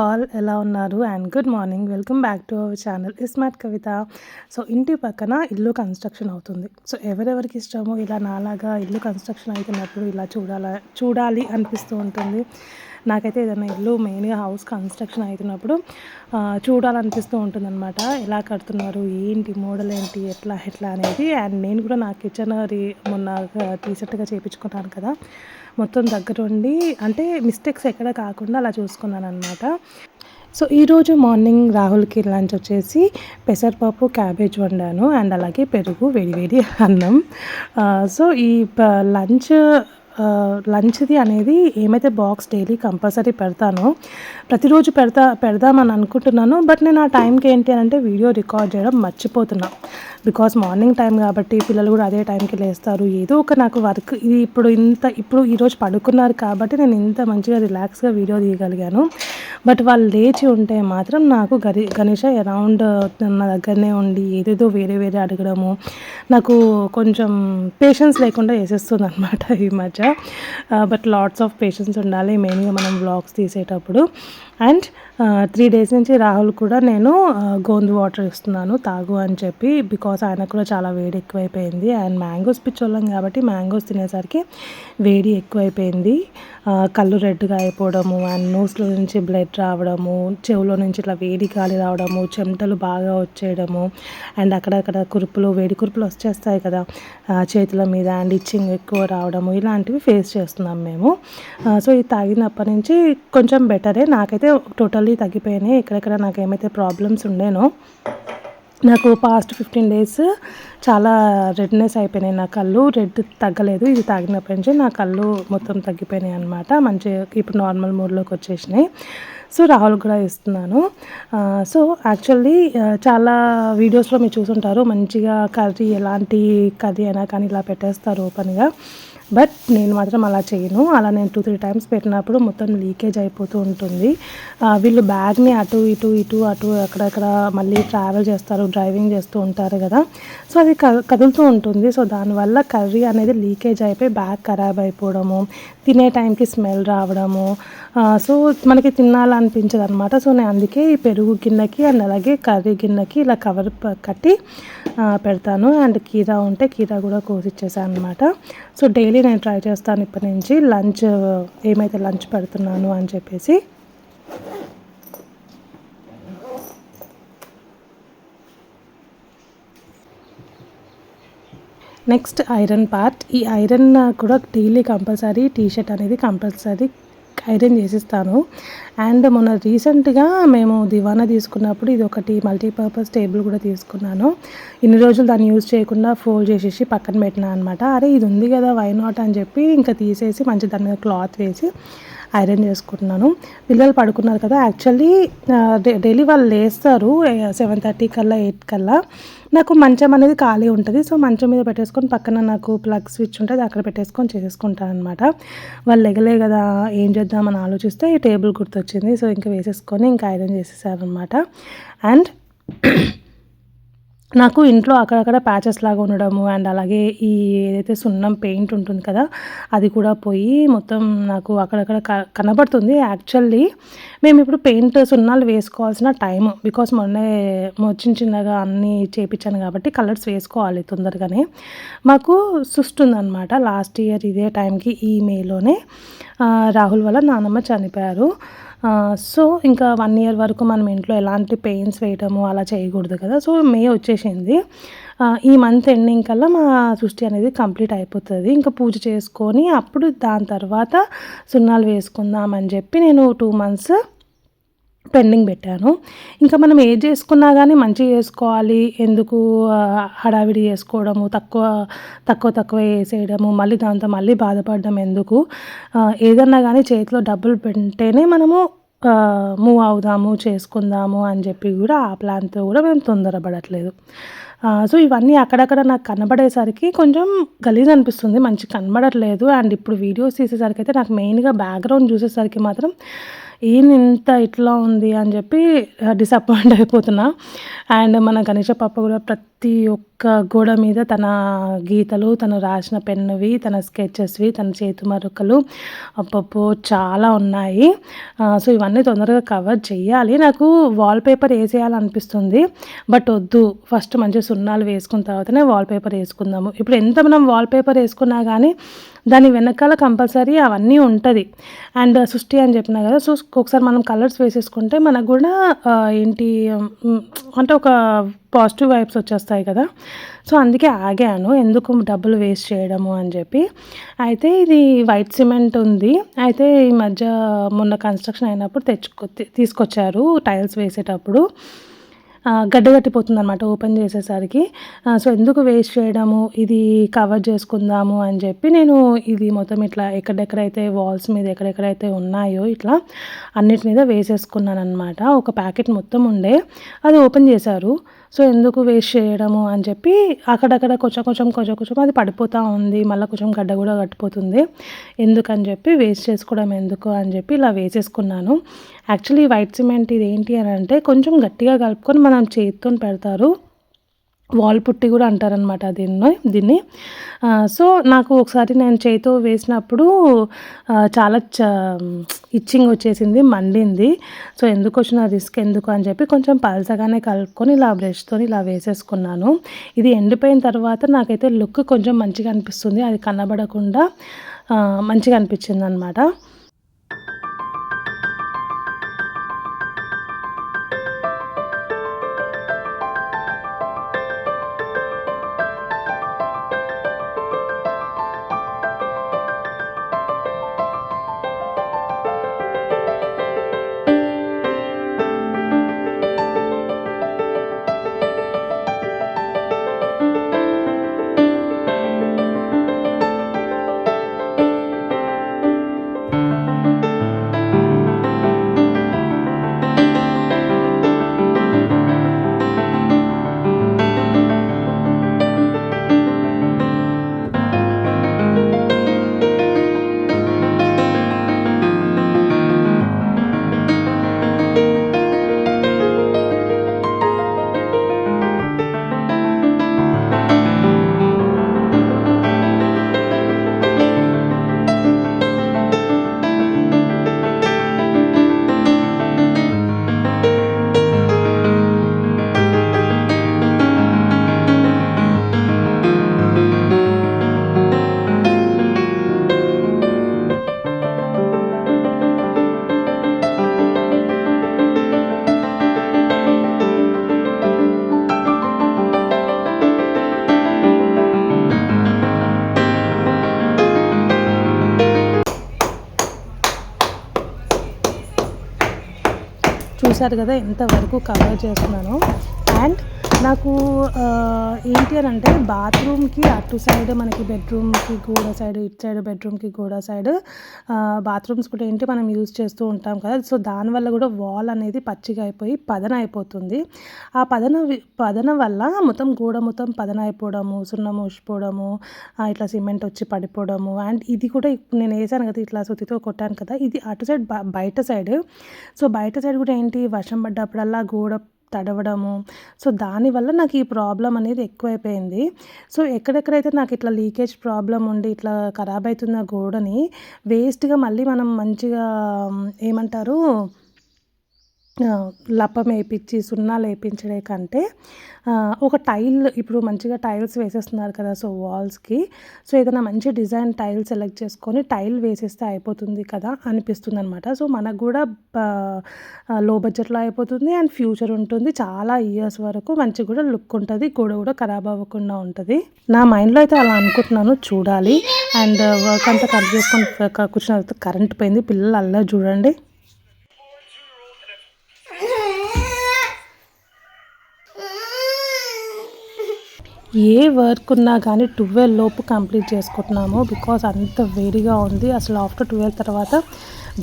All ఎలా ఉన్నారు and good morning. Welcome back to our channel smart Kavitha. So ఇంటి పక్కన ఇల్లు కన్స్ట్రక్షన్ అవుతుంది. సో ఎవరెవరికి ఇష్టమో ఇలా నాలాగా ఇల్లు కన్స్ట్రక్షన్ అవుతున్నప్పుడు ఇలా చూడాలి అనిపిస్తూ ఉంటుంది. నాకైతే ఏదైనా ఇల్లు మెయిన్గా హౌస్ కన్స్ట్రక్షన్ అవుతున్నప్పుడు చూడాలనిపిస్తూ ఉంటుందన్నమాట. ఎలా కడుతున్నారు, ఏంటి మోడల్, ఏంటి ఎట్లా అనేది. అండ్ నేను కూడా నా కిచెన్ మొన్న రీసెంట్గా చేయించుకున్నాను కదా, మొత్తం దగ్గరుండి అంటే మిస్టేక్స్ ఎక్కడ కాకుండా అలా చూసుకున్నాను అనమాట. సో ఈరోజు మార్నింగ్ రాహుల్కి లంచ్ వచ్చేసి పెసరపప్పు క్యాబేజ్ వండాను అండ్ అలాగే పెరుగు వేడి అన్నం. సో ఈ లంచ్ది అనేది ఏమైతే బాక్స్ డైలీ కంపల్సరీ పెడతానో ప్రతిరోజు పెడదామని అనుకుంటున్నాను. బట్ నేను ఆ టైంకి ఏంటి అని అంటే వీడియో రికార్డ్ చేయడం మర్చిపోతున్నా. బికాస్ మార్నింగ్ టైం కాబట్టి పిల్లలు కూడా అదే టైంకి లేస్తారు. ఏదో ఒక నాకు వర్క్ ఇది ఇప్పుడు ఈరోజు పడుకున్నారు కాబట్టి నేను ఇంత మంచిగా రిలాక్స్గా వీడియో తీయగలిగాను. బట్ వాళ్ళు లేచి ఉంటే మాత్రం నాకు గణేష అరౌండ్ నా దగ్గరనే ఉండి ఏదేదో వేరే అడగడము నాకు కొంచెం పేషెన్స్ లేకుండా వేసేస్తుంది అనమాట ఈ మధ్య. బట్ లాట్స్ ఆఫ్ పేషెన్స్ ఉండాలి మెయిన్గా మనం వ్లాగ్స్ తీసేటప్పుడు. అండ్ 3 days నుంచి రాహుల్ కూడా నేను గోందు వాటర్ ఇస్తున్నాను తాగు అని చెప్పి. బికాస్ ఆయనకు కూడా చాలా వేడి ఎక్కువైపోయింది. అండ్ మ్యాంగోస్ పిచ్చోళ్ళం కాబట్టి మ్యాంగోస్ తినేసరికి వేడి ఎక్కువైపోయింది. కళ్ళు రెడ్గా అయిపోవడము అండ్ నోస్లో నుంచి బ్లడ్ రావడము, చెవులో నుంచి ఇట్లా వేడి గాలి రావడము, చెమటలు బాగా వచ్చేయడము అండ్ అక్కడక్కడ వేడి కురుపులు వచ్చేస్తాయి కదా చేతుల మీద. అండ్ ఇచ్చింగ్ ఎక్కువ రావడము ఇలాంటివి ఫేస్ చేస్తున్నాం మేము. సో ఇది తాగినప్పటి నుంచి కొంచెం బెటరే. నాకైతే టోటల్లీ తగ్గిపోయినాయి. ఎక్కడెక్కడ నాకు ఏమైతే ప్రాబ్లమ్స్ ఉండేనో నాకు పాస్ట్ 15 days చాలా రెడ్నెస్ అయిపోయినాయి. నా కళ్ళు రెడ్ తగ్గలేదు. ఇది తాగినప్పటి నుంచి నా కళ్ళు మొత్తం తగ్గిపోయినాయి అనమాట. మంచిగా ఇప్పుడు నార్మల్ మోడ్లోకి వచ్చేసినాయి. సో రాహుల్ కూడా ఇస్తున్నాను. సో యాక్చువల్లీ చాలా వీడియోస్లో మీరు చూసుంటారు, మంచిగా ఎలాంటి కర్రీ అయినా కానీ ఇలా పెట్టేస్తారు ఓపెన్గా. బట్ నేను మాత్రం అలా చేయను. అలా నేను 2-3 times పెట్టినప్పుడు మొత్తం లీకేజ్ అయిపోతూ ఉంటుంది. వీళ్ళు బ్యాగ్ని అటు అక్కడక్కడ మళ్ళీ ట్రావెల్ చేస్తారు, డ్రైవింగ్ చేస్తూ ఉంటారు కదా. సో అది కదులుతూ ఉంటుంది. సో దానివల్ల కర్రీ అనేది లీకేజ్ అయిపోయి బ్యాగ్ ఖరాబ్ అయిపోవడము, తినే టైంకి స్మెల్ రావడము, సో మనకి తినాలనిపించదు అనమాట. సో నేను అందుకే ఈ పెరుగు గిన్నెకి అండ్ అలాగే కర్రీ గిన్నెకి ఇలా కవర్ కట్టి పెడతాను. అండ్ కీరా ఉంటే కీరా కూడా కోసిచ్చేసాను అనమాట. సో డైలీ నేను ట్రై చేస్తాను ఇప్పటి నుంచి ఏమైతే లంచ్ పెడుతున్నాను అని చెప్పేసి. Next iron part. ఈ ఐరన్ కూడా డైలీ కంపల్సరీ టీషర్ట్ అనేది కంపల్సరీ ఐరన్ చేసిస్తాను. అండ్ మొన్న రీసెంట్గా మేము దివానా తీసుకున్నప్పుడు ఇది ఒకటి మల్టీపర్పస్ టేబుల్ కూడా తీసుకున్నాను. ఇన్ని రోజులు దాన్ని యూజ్ చేయకుండా ఫోల్డ్ చేసేసి పక్కన పెట్టినా అనమాట. అరే ఇది ఉంది కదా వై నాట్ అని చెప్పి ఇంకా తీసేసి మంచి దాని మీద క్లాత్ వేసి ఐరన్ చేసుకుంటున్నాను. పిల్లలు పడుకున్నారు కదా, యాక్చువల్లీ డైలీ వాళ్ళు లేస్తారు 7:30 కల్లా 8 కల్లా. నాకు మంచం అనేది ఖాళీ ఉంటుంది. సో మంచం మీద పెట్టేసుకొని పక్కన నాకు ప్లగ్ స్విచ్ ఉంటుంది, అక్కడ పెట్టేసుకొని చేసేసుకుంటాను అనమాట. వాళ్ళు లెగలే కదా ఏం చేద్దామని ఆలోచిస్తే ఈ టేబుల్ గుర్తొచ్చింది. సో ఇంకా వేసేసుకొని ఇంకా ఐరన్ చేసేసారనమాట. అండ్ నాకు ఇంట్లో అక్కడక్కడ ప్యాచెస్ లాగా ఉండడము అండ్ అలాగే ఈ ఏదైతే సున్నం పెయింట్ ఉంటుంది కదా అది కూడా పోయి మొత్తం నాకు అక్కడక్కడ కనబడుతుంది. యాక్చువల్లీ మేము ఇప్పుడు సున్నాలు వేసుకోవాల్సిన టైము, బికాస్ మొన్నే చిన్నగా అన్నీ చేయించాను కాబట్టి కలర్స్ వేసుకోవాలి తొందరగానే. మాకు సుస్తుందనమాట. లాస్ట్ ఇయర్ ఇదే టైంకి ఈ మేలోనే రాహుల్ వల్ల నానమ్మ చనిపోయారు. సో ఇంకా 1 year వరకు మనం ఇంట్లో ఎలాంటి పెయింట్స్ వేయటము అలా చేయకూడదు కదా. సో మే వచ్చేసింది. ఈ మంత్ ఎండింగ్ కల్లా మా సృష్టి అనేది కంప్లీట్ అయిపోతుంది. ఇంకా పూజ చేసుకొని అప్పుడు దాని తర్వాత సున్నాలు వేసుకుందామని చెప్పి నేను 2 months పెండింగ్ పెట్టాను. ఇంకా మనం ఏది చేసుకున్నా కానీ మంచిగా చేసుకోవాలి, ఎందుకు హడావిడి చేసుకోవడము, తక్కువ వేసేయడము, మళ్ళీ దాంతో మళ్ళీ బాధపడడం ఎందుకు. ఏదన్నా కానీ చేతిలో డబ్బులు పెట్టేనే మనము మూవ్ అవుదాము, చేసుకుందాము అని చెప్పి కూడా ఆ ప్లాన్తో కూడా మేము తొందరపడట్లేదు. సో ఇవన్నీ అక్కడక్కడ నాకు కనబడేసరికి కొంచెం గలీజ్ అనిపిస్తుంది, మంచి కనబడట్లేదు. అండ్ ఇప్పుడు వీడియోస్ తీసేసరికి అయితే నాకు మెయిన్గా బ్యాక్గ్రౌండ్ చూసేసరికి మాత్రం ఏంది ఇంత ఇట్లా ఉంది అని చెప్పి డిసప్పాయింట్ అయిపోతున్నా. అండ్ మన గణేష పాప కూడా ప్రతి ఒక్క గోడ మీద తన గీతలు, తను రాసిన పెన్నువి, తన స్కెచెస్వి, తన చేతి మరకలు అబ్బబ్బో చాలా ఉన్నాయి. సో ఇవన్నీ తొందరగా కవర్ చెయ్యాలి. నాకు వాల్‌పేపర్ ఏసేయాలనిపిస్తుంది. బట్ వద్దు, ఫస్ట్ మంచిగా సున్నాలు వేసుకున్న తర్వాతనే వాల్‌పేపర్ ఏసుకుందాము. ఇప్పుడు ఎంత మనం వాల్‌పేపర్ ఏసుకున్నా గానీ దాని వెనకాల కంపల్సరీ అవన్నీ ఉంటది. అండ్ సృష్టి అని చెప్పినా కదా! సో ఒకసారి మనం కలర్స్ వేసేసుకుంటే మనకు కూడా ఏంటి అంటే ఒక పాజిటివ్ వైబ్స్ వచ్చేస్తాయి కదా! సో అందుకే ఆగాను. ఎందుకు డబ్బులు వేస్ట్ చేయడము అని చెప్పి. అయితే ఇది వైట్ సిమెంట్ ఉంది. అయితే ఈ మధ్య మొన్న కన్‌స్ట్రక్షన్ అయినప్పుడు తీసుకొచ్చారు టైల్స్ వేసేటప్పుడు. గడ్డ కట్టిపోతుందనమాట ఓపెన్ చేసేసరికి. సో ఎందుకు వేస్ట్ చేయడము, ఇది కవర్ చేసుకుందాము అని చెప్పి నేను ఇది మొత్తం ఇట్లా ఎక్కడెక్కడైతే వాల్స్ మీద ఎక్కడెక్కడైతే ఉన్నాయో ఇట్లా అన్నిటి మీద వేసేసుకున్నాననమాట. ఒక ప్యాకెట్ మొత్తం ఉండే, అది ఓపెన్ చేశారు. సో ఎందుకు వేస్ట్ చేయడము అని చెప్పి అక్కడక్కడ కొంచెం అది పడిపోతూ ఉంది. మళ్ళీ కొంచెం గడ్డ కూడా కట్టిపోతుంది. ఎందుకని చెప్పి వేస్ట్ చేసుకోవడం ఎందుకు అని చెప్పి ఇలా వేసేసుకున్నాను. యాక్చువల్లీ వైట్ సిమెంట్ ఇది ఏంటి అని అంటే కొంచెం గట్టిగా కలుపుకొని మనం చేతితోని పెడతారు. వాల్ పుట్టి కూడా అంటారనమాట దీన్ని. సో నాకు ఒకసారి నేను చేతితో వేసినప్పుడు చాలా ఇచ్చింగ్ వచ్చేసింది, మండింది. సో ఎందుకు వచ్చిన రిస్క్ ఎందుకు అని చెప్పి కొంచెం పలసగానే కలుపుకొని ఇలా బ్రష్‌తోని ఇలా వేసేసుకున్నాను. ఇది ఎండిపోయిన తర్వాత నాకైతే లుక్ కొంచెం మంచిగా అనిపిస్తుంది. అది కనబడకుండా మంచిగా అనిపించిందనమాట. చూసారు కదా ఎంతవరకు కవర్ చేస్తున్నాను. అండ్ నాకు ఏంటి అని అంటే బాత్రూమ్కి అటు సైడ్ మనకి బెడ్రూమ్కి గోడ సైడ్, ఇటు సైడ్ బెడ్రూమ్కి గోడ సైడ్ బాత్రూమ్స్ కూడా ఏంటి మనం యూజ్ చేస్తూ ఉంటాం కదా. సో దానివల్ల కూడా వాల్ అనేది పచ్చిగా అయిపోయి పదన అయిపోతుంది. ఆ పదన వల్ల మొత్తం గోడ మొత్తం పదన అయిపోవడము, సున్నం ఊసిపోవడము, ఇట్లా సిమెంట్ వచ్చి పడిపోవడము. అండ్ ఇది కూడా నేను వేసాను కదా, ఇట్లా సుత్తితో కొట్టాను కదా, ఇది అటు సైడ్ బయట సైడ్. సో బయట సైడ్ కూడా ఏంటి వర్షం పడ్డప్పుడల్లా గోడ తడవడము. సో దానివల్ల నాకు ఈ ప్రాబ్లం అనేది ఎక్కువైపోయింది. సో ఎక్కడెక్కడైతే నాకు ఇట్లా లీకేజ్ ప్రాబ్లం ఉండి ఇట్లా ఖరాబ్ అవుతున్న గోడని వేస్ట్‌గా మళ్ళీ మనం మంచిగా ఏమంటారు లప్పం ఏపిచ్చి సున్నాలు ఏపించడే కంటే ఒక టైల్, ఇప్పుడు మంచిగా టైల్స్ వేసేస్తున్నారు కదా సో వాల్స్‌కి. సో ఏదైనా మంచి డిజైన్ టైల్ సెలెక్ట్ చేసుకొని టైల్ వేసేస్తే అయిపోతుంది కదా అనిపిస్తుంది అనమాట. సో మనకు కూడా లో బడ్జెట్లో అయిపోతుంది అండ్ ఫ్యూచర్ ఉంటుంది. చాలా ఇయర్స్ వరకు మంచిగా కూడా లుక్ ఉంటుంది, గోడ కూడా ఖరాబ్ అవ్వకుండా ఉంటుంది. నా మైండ్లో అయితే అలా అనుకుంటున్నాను, చూడాలి. అండ్ వర్క్ అంతా కంప్లీట్ చేసుకొని కూర్చున్న తర్వాత కరెంట్ పోయింది. పిల్లలు అల్లరి చూడండి. ఏ వర్క్ ఉన్నా కానీ 12 లోపు కంప్లీట్ చేసుకుంటున్నాము. బికాస్ అంత వేడిగా ఉంది. అసలు ఆఫ్టర్ 12 తర్వాత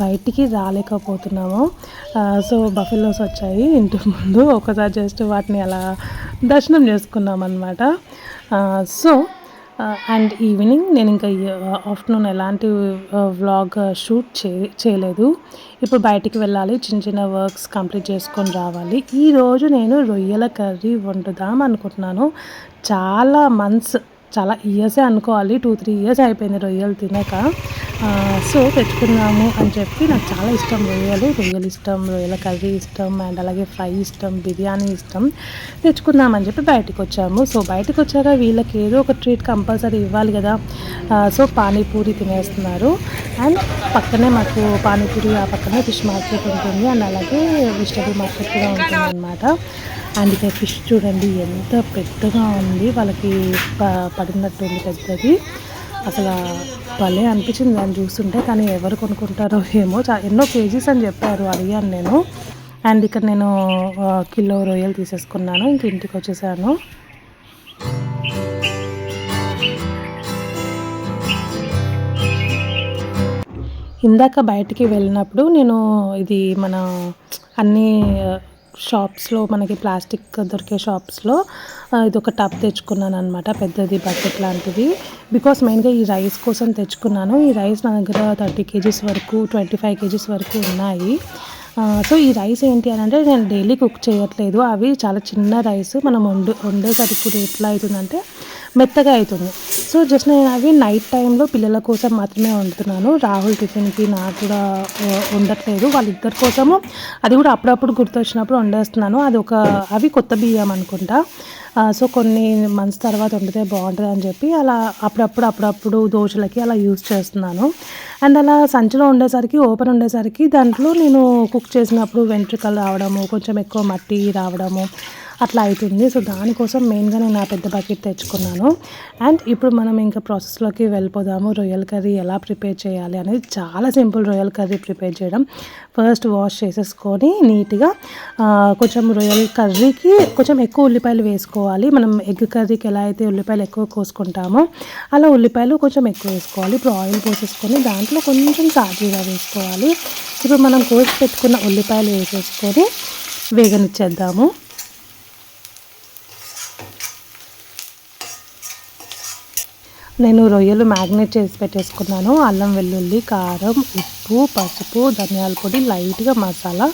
బయటికి రాలేకపోతున్నాము. సో బఫెలోస్ వచ్చాయి ఇంటి ముందు. ఒకసారి జస్ట్ వాటిని అలా దర్శనం చేసుకున్నాం అన్నమాట. సో అండ్ ఈవినింగ్ నేను ఇంకా ఆఫ్టర్నూన్ ఎలాంటి వ్లాగ్ షూట్ చేయలేదు. ఇప్పుడు బయటికి వెళ్ళాలి, చిన్న చిన్న వర్క్స్ కంప్లీట్ చేసుకొని రావాలి. ఈరోజు నేను రొయ్యల కర్రీ వండుదాం అనుకుంటున్నాను. చాలా మంత్స్, చాలా ఇయర్సే అనుకోవాలి, 2-3 ఇయర్స్ అయిపోయింది రొయ్యలు తినక. సో తెచ్చుకున్నాము అని చెప్పి, నాకు చాలా ఇష్టం రొయ్యలు ఇష్టం, రొయ్యల కర్రీ ఇష్టం, అండ్ అలాగే ఫ్రై ఇష్టం, బిర్యానీ ఇష్టం. తెచ్చుకుందామని చెప్పి బయటకు వచ్చాము. సో బయటకు వచ్చాక వీళ్ళకి ఏదో ఒక ట్రీట్ కంపల్సరీ ఇవ్వాలి కదా. సో పానీపూరి తినేస్తున్నారు. అండ్ పక్కనే మాకు పానీపూరి, ఆ పక్కనే ఫిష్ మార్కెట్ ఉంటుంది, అండ్ అలాగే వెజిటబుల్ మార్కెట్ కూడా ఉంటుంది అన్నమాట. అండ్ ఇక్కడ ఫిష్ చూడండి ఎంత పెద్దగా ఉంది, వాళ్ళకి పడినట్టుంది పెద్దది. అసలు భలే అనిపించింది దాన్ని చూస్తుంటే, కానీ ఎవరు కొనుక్కుంటారో ఏమో. ఎన్నో కేజీస్ అని చెప్పారు, అడిగాను నేను. అండ్ ఇక్కడ నేను కిలో రొయ్యలు తీసేసుకున్నాను, ఇంక ఇంటికి వచ్చేసాను. ఇందాక బయటికి వెళ్ళినప్పుడు నేను ఇది మన అన్నీ షాప్స్లో, మనకి ప్లాస్టిక్ దొరికే షాప్స్లో ఇది ఒక టబ్ తెచ్చుకున్నాను అనమాట, పెద్దది బకెట్ లాంటిది. బికాస్ మెయిన్గా ఈ రైస్ కోసం తెచ్చుకున్నాను. ఈ రైస్ నా దగ్గర 30 కేజీస్ వరకు, 25 కేజీస్ వరకు ఉన్నాయి. సో ఈ రైస్ ఏంటి అని అంటే, నేను డైలీ కుక్ చేయట్లేదు, అవి చాలా చిన్న రైస్. మనం వండేసరికి ఇప్పుడు ఎట్లా అవుతుందంటే మెత్తగా అవుతుంది. సో జస్ట్ నేను అవి నైట్ టైంలో పిల్లల కోసం మాత్రమే వండుతున్నాను. రాహుల్ టిఫిన్కి నాకు కూడా వండట్లేదు, వాళ్ళిద్దరి కోసము. అది కూడా అప్పుడప్పుడు గుర్తొచ్చినప్పుడు వండేస్తున్నాను. అవి కొత్త బియ్యం అనుకుంటా. సో కొన్ని మంత్స్ తర్వాత వండితే బాగుంటుంది అని చెప్పి అలా అప్పుడప్పుడు దోశలకి అలా యూజ్ చేస్తున్నాను. అండ్ అలా సంచిలో ఉండేసరికి, ఓపెన్ ఉండేసరికి దాంట్లో నేను కుక్ చేసినప్పుడు వెంట్రుకలు రావడము, కొంచెం ఎక్కువ మట్టి రావడము అట్లా అవుతుంది. సో దానికోసం మెయిన్గా నేను ఆ పెద్ద బకెట్ తెచ్చుకున్నాను. అండ్ ఇప్పుడు మనం ఇంకా ప్రాసెస్లోకి వెళ్ళిపోదాము. రొయ్యల కర్రీ ఎలా ప్రిపేర్ చేయాలి అనేది చాలా సింపుల్. రొయ్యల కర్రీ ప్రిపేర్ చేయడం, ఫస్ట్ వాష్ చేసేసుకొని నీట్గా, కొంచెం రొయ్యల కర్రీకి కొంచెం ఎక్కువ ఉల్లిపాయలు వేసుకోవాలి. మనం ఎగ్ కర్రీకి ఎలా అయితే ఉల్లిపాయలు ఎక్కువ కోసుకుంటామో అలా ఉల్లిపాయలు కొంచెం ఎక్కువ వేసుకోవాలి. ఇప్పుడు ఆయిల్ పోసేసుకొని దాంట్లో కొంచెం సాజీగా వేసుకోవాలి. ఇప్పుడు మనం కోసి పెట్టుకున్న ఉల్లిపాయలు వేసేసుకొని వేగనిచ్చేద్దాము. నేను రొయ్యలు మ్యాగ్నేట్ చేసి పెట్టేసుకున్నాను. అల్లం వెల్లుల్లి, కారం, ఉప్పు, పసుపు, ధనియాల పొడి, లైట్గా మసాలా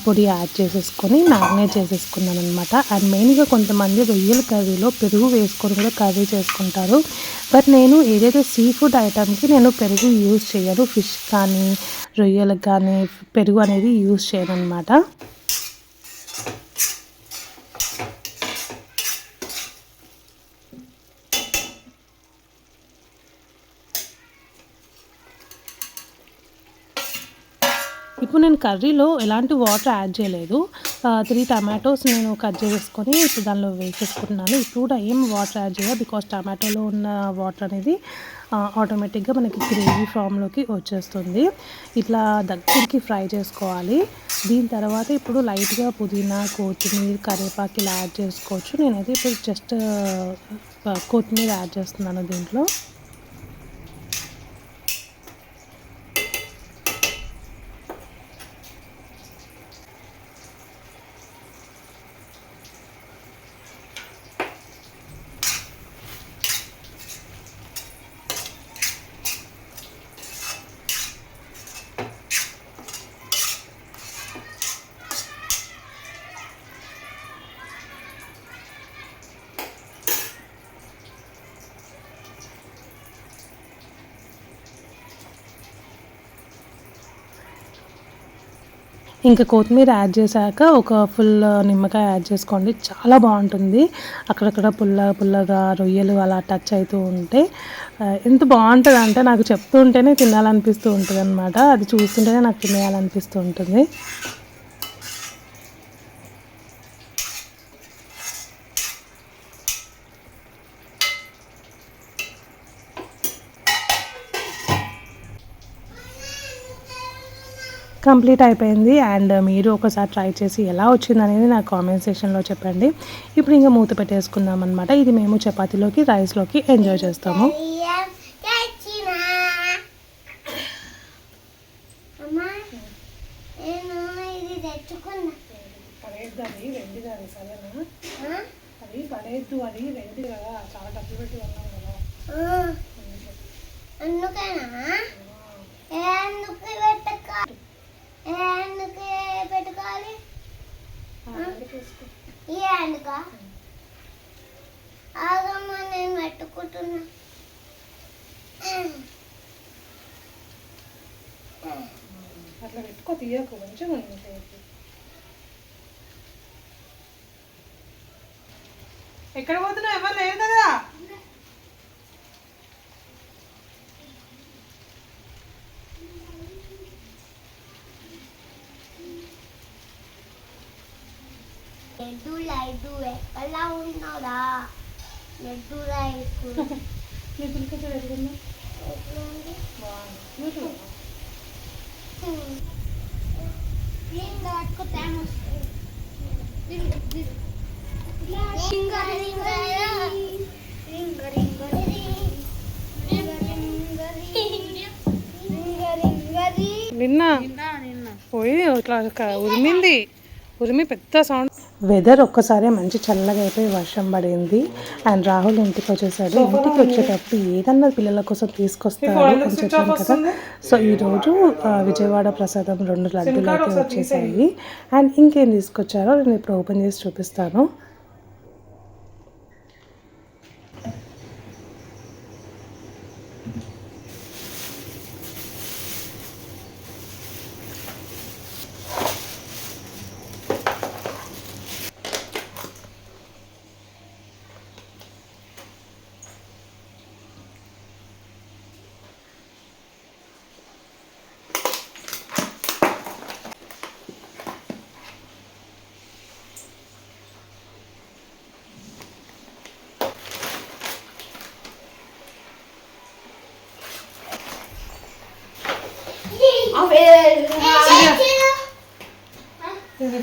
పొడి యాడ్ చేసేసుకొని మ్యాగ్నేట్ చేసేసుకున్నాను అనమాట. అండ్ మెయిన్గా కొంతమంది రొయ్యల కర్రీలో పెరుగు వేసుకొని కూడా కర్రీ చేసుకుంటారు. బట్ నేను ఏదైతే సీ ఫుడ్ ఐటమ్కి నేను పెరుగు యూజ్ చేయను. ఫిష్ కానీ రొయ్యలకు కానీ పెరుగు అనేది యూజ్ చేయను అనమాట. ఇప్పుడు నేను కర్రీలో ఎలాంటి వాటర్ యాడ్ చేయలేదు. 3 టమాటోస్ నేను కట్ చేసుకొని ఇప్పుడు దానిలో వేసేసుకుంటున్నాను. ఇప్పుడు కూడా ఏం వాటర్ యాడ్ చేయాలి, బికాస్ టమాటోలో ఉన్న వాటర్ అనేది ఆటోమేటిక్గా మనకి గ్రేవీ ఫామ్లోకి వచ్చేస్తుంది. ఇట్లా దగ్గరికి ఫ్రై చేసుకోవాలి. దీని తర్వాత ఇప్పుడు లైట్గా పుదీనా, కొత్తిమీర, కరివేపాకు ఇలా యాడ్ చేసుకోవచ్చు. నేనైతే ఇప్పుడు జస్ట్ కొత్తిమీర యాడ్ చేస్తున్నాను దీంట్లో. ఇంకా కొత్తిమీర యాడ్ చేశాక ఒక ఫుల్ నిమ్మకాయ యాడ్ చేసుకోండి, చాలా బాగుంటుంది. అక్కడక్కడ పుల్లగా రొయ్యలు అలా టచ్ అవుతూ ఉంటే ఎంత బాగుంటుంది అంటే, నాకు చెప్తూ ఉంటేనే తినాలనిపిస్తూ ఉంటుంది అనమాట. అది చూస్తుంటేనే నాకు తినేయాలనిపిస్తూ ఉంటుంది. కంప్లీట్ అయిపోయింది. అండ్ మీరు ఒకసారి ట్రై చేసి ఎలా వచ్చిందనేది నాకు కామెంట్ సెక్షన్లో చెప్పండి. ఇప్పుడు ఇంకా మూత పెట్టేసుకుందాం అనమాట. ఇది మేము చపాతీలోకి, రైస్లోకి ఎంజాయ్ చేస్తాము. అది పడేద్దు, అది వెండి కదా, చాలా డబ్బులు పెట్టి ఉన్నాం కదా. అందుకేనా ఎందుకు పెట్టుకోవాలి ఈ అందుక ఆగమ్మ నేను పెట్టుకుంటున్నా అట్లా పెట్టుకో తీయకు కొంచెం ఎక్కడ పోతున్నావు ఎవరు లేరు కదా లడ్డు లడ్డు ఎలా ఉన్నారా లడ్డు లడ్డు నీ పిల్లకి ఎదుగుందా నిన్న పోయి ఇట్లా ఉరిమింది ఉరిమి పెద్ద సౌండ్ వెదర్ ఒక్కసారి మంచి చల్లగా అయిపోయి వర్షం పడింది అండ్ రాహుల్ ఇంటికి వచ్చేసాడు ఇంటికి వచ్చేటప్పుడు ఏదన్నా పిల్లల కోసం తీసుకొస్తారు అని చెప్పాను కదా సో ఈరోజు విజయవాడ ప్రసాదం 2 లడ్డూలు అయితే వచ్చేసాయి అండ్ ఇంకేం తీసుకొచ్చారో నేను ఇప్పుడు ఓపెన్ చేసి చూపిస్తాను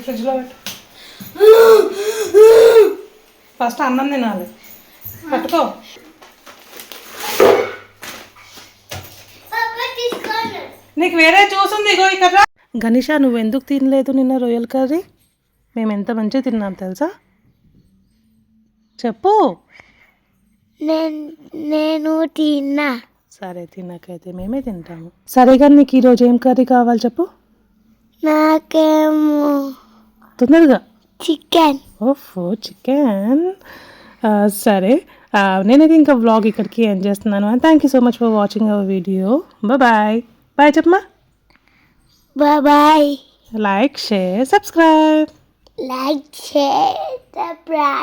ఫ్రిడ్జ్లో పెట్టు ఫస్ట్ అన్నం తినాలి పట్టుకో నీకు వేరే చూసింది ఇగో ఇక్కడ గణేషా నువ్వు ఎందుకు తినలేదు నిన్న రొయ్యల కర్రీ మేము ఎంత మంచిగా తిన్నాం తెలుసా చెప్పు నేను తిన్నా సరే తినకైతే మేమే తింటాము సరే కానీ నీకు ఈరోజు ఏం కర్రీ కావాలి చెప్పు నాకేమో తొందరగా చికెన్ ఓఫో చికెన్ సరే నేనైతే ఇంకా వ్లాగ్ ఇక్కడికి ఎండ్ చేస్తున్నాను and thank you so much for watching our video bye bye చెప్పమా bye like share subscribe like share subscribe